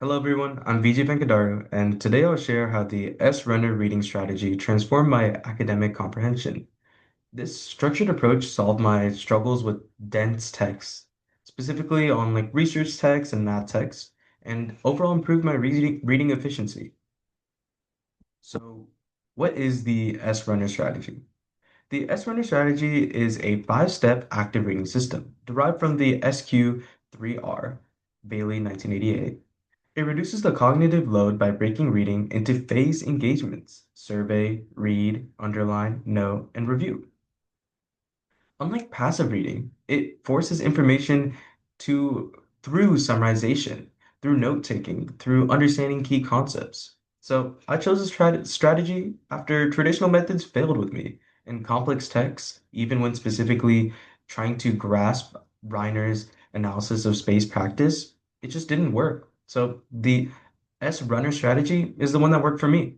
Hello everyone, I'm Vijay Venkadaru, and today I'll share how the S-Runner reading strategy transformed my academic comprehension. This structured approach solved my struggles with dense texts, specifically on research texts and math texts, and overall improved my reading efficiency. So, what is the S-Runner strategy? The S-Runner strategy is a five-step active reading system derived from the SQ3R, Bailey 1988. It reduces the cognitive load by breaking reading into phase engagements: survey, read, underline, note, and review. Unlike passive reading, it forces information to through summarization, through note-taking, through understanding key concepts. So I chose this strategy after traditional methods failed with me in complex texts, even when specifically trying to grasp Reiner's analysis of space practice, it just didn't work. So the S runner strategy is the one that worked for me.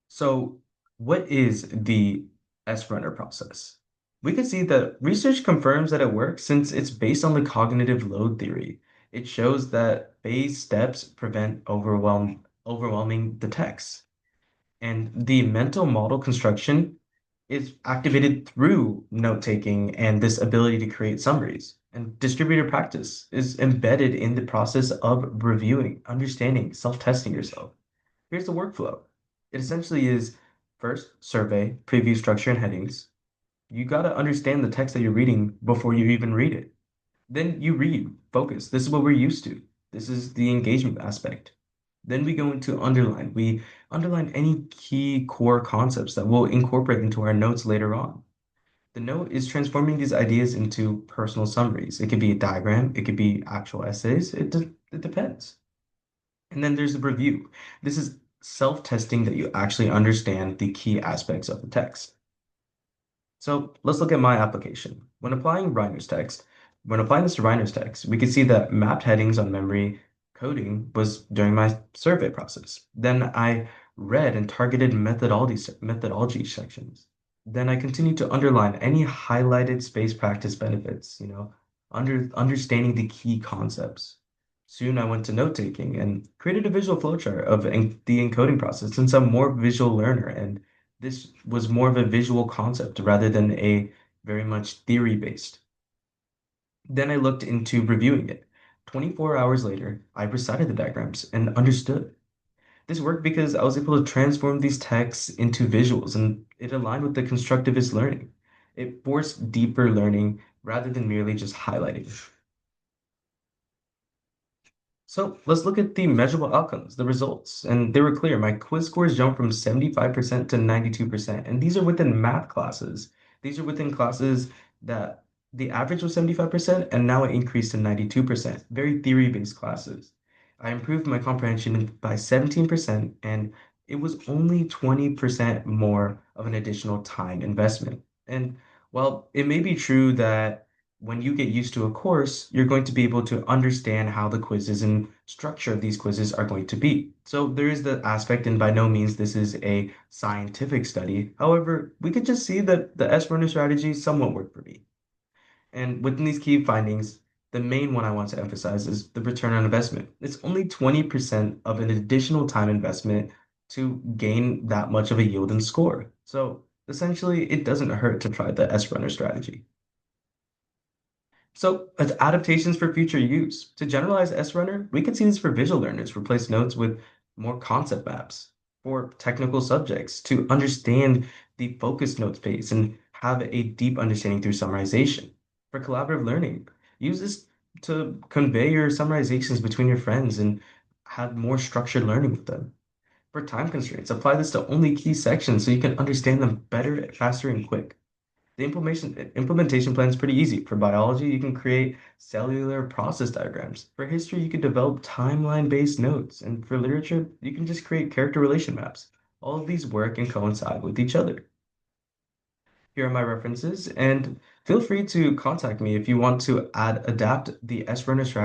So, what is the S-runner process? We can see that research confirms that it works since it's based on the cognitive load theory. It shows that phase steps prevent overwhelming the text. And the mental model construction is activated through note-taking and this ability to create summaries. And distributed practice is embedded in the process of reviewing, understanding, self-testing yourself. Here's the workflow. It essentially is first survey, preview structure, and headings. You got to understand the text that you're reading before you even read it. Then you read, focus. This is what we're used to. This is the engagement aspect. Then we go into underline. We underline any key core concepts that we'll incorporate into our notes later on. The note is transforming these ideas into personal summaries. It could be a diagram, it could be actual essays. It depends. And then there's the review. This is self-testing that you actually understand the key aspects of the text. So let's look at my application. When applying this to Reiner's text, we can see that mapped headings on memory coding was during my survey process. Then I read and targeted methodology sections. Then I continued to underline any highlighted space practice benefits, understanding the key concepts. Soon I went to note taking and created a visual flowchart of the encoding process since I'm more visual learner and this was more of a visual concept rather than a very much theory based. Then I looked into reviewing it. 24 hours later, I recited the diagrams and understood. This worked because I was able to transform these texts into visuals and it aligned with the constructivist learning. It forced deeper learning rather than merely just highlighting. So let's look at the measurable outcomes, the results. And they were clear. My quiz scores jumped from 75% to 92%. And these are within math classes. These are within classes that the average was 75%, and now it increased to 92%. Very theory-based classes. I improved my comprehension by 17%, and it was only 20% more of an additional time investment. And while it may be true that when you get used to a course, you're going to be able to understand how the quizzes and structure of these quizzes are going to be. So there is the aspect, and by no means this is a scientific study. However, we could just see that the S-runner strategy somewhat worked for me. And within these key findings, the main one I want to emphasize is the return on investment. It's only 20% of an additional time investment to gain that much of a yield and score. So essentially, it doesn't hurt to try the S-runner strategy. So, as adaptations for future use. To generalize S-Runner, we could see this for visual learners, replace notes with more concept maps. For technical subjects, to understand the focus note space and have a deep understanding through summarization. For collaborative learning, use this to convey your summarizations between your friends and have more structured learning with them. For time constraints, apply this to only key sections so you can understand them better, faster, and quick. The implementation plan is pretty easy. For biology, you can create cellular process diagrams. For history, you can develop timeline-based notes. And for literature, you can just create character relation maps. All of these work and coincide with each other. Here are my references, and feel free to contact me if you want to adapt the S-runner strategy